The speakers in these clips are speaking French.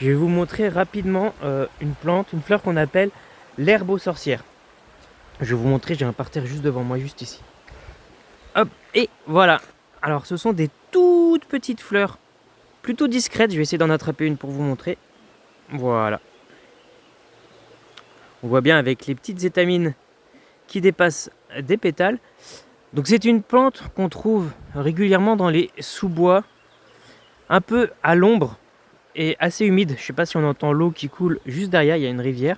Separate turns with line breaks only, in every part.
Je vais vous montrer rapidement une plante, une fleur qu'on appelle l'herbe aux sorcières. Je vais vous montrer, j'ai un parterre juste devant moi, juste ici. Hop, et voilà. Alors ce sont des toutes petites fleurs, plutôt discrètes. Je vais essayer d'en attraper une pour vous montrer. Voilà. On voit bien avec les petites étamines qui dépassent des pétales. Donc c'est une plante qu'on trouve régulièrement dans les sous-bois, un peu à l'ombre et assez humide. Je ne sais pas si on entend l'eau qui coule juste derrière, il y a une rivière.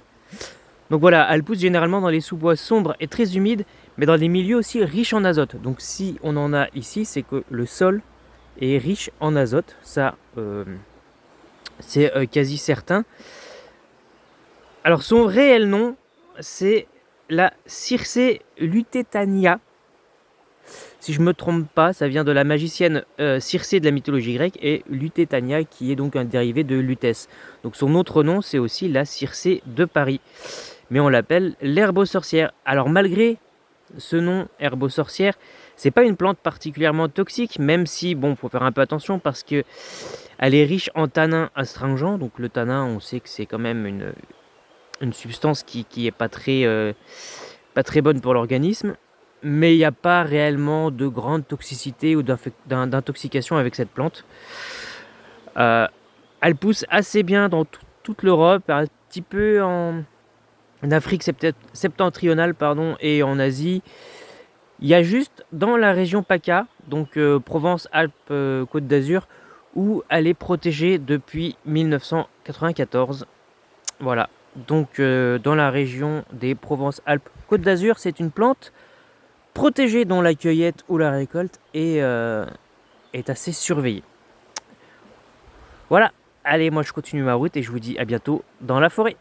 Donc voilà, elle pousse généralement dans les sous-bois sombres et très humides, mais dans des milieux aussi riches en azote. Donc si on en a ici, c'est que le sol est riche en azote. Ça, c'est quasi certain. Alors son réel nom, c'est la Circé lutetania. Si je ne me trompe pas, ça vient de la magicienne Circé de la mythologie grecque et Lutetania qui est donc un dérivé de Lutèce. Donc son autre nom, c'est aussi la Circé de Paris. Mais on l'appelle l'herbe aux sorcières. Alors malgré ce nom, herbe aux sorcières, c'est pas une plante particulièrement toxique, même si, bon, faut faire un peu attention parce que elle est riche en tanins astringents. Donc le tanin, on sait que c'est quand même une substance qui est pas très bonne pour l'organisme. Mais il n'y a pas réellement de grande toxicité ou d'intoxication avec cette plante. Elle pousse assez bien dans toute l'Europe, un petit peu en Afrique septentrionale et en Asie. Il y a juste dans la région PACA, donc Provence-Alpes-Côte d'Azur, où elle est protégée depuis 1994. Voilà, donc dans la région des Provence-Alpes-Côte d'Azur, c'est une plante protégée dont la cueillette ou la récolte est assez surveillée. Voilà, allez, moi je continue ma route et je vous dis à bientôt dans la forêt.